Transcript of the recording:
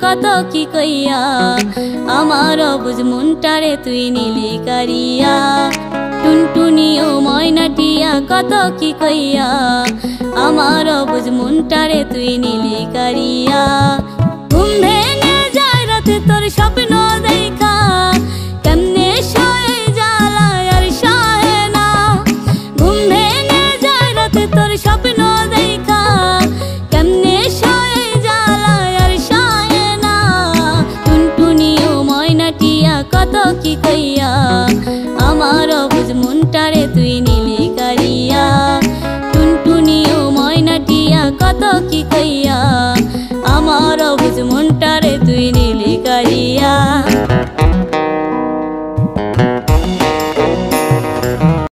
কত কি কইয়া আমার বুঝ মনটারে তুই নিলি কারিয়া। টুনটুনি ও ময়নাটিয়া কত কি কইয়া আমার বুঝ মনটারে তুই নিলি কারিয়া। ঘুম ভেঙে যায় রাতে তোর স্বপ্ন দেখা, কেমনে শোয়ে জ্বালা আর সহে না। ঘুম ভেঙে যায় রাতে তোর স্বপ্ন দেখা, কেমনে শোয়ে জ্বালা আর সহে না। টুনটুনি ও ময়নাটিয়া কত কি কইয়া আমার বুঝ মনটারে তুই নিলি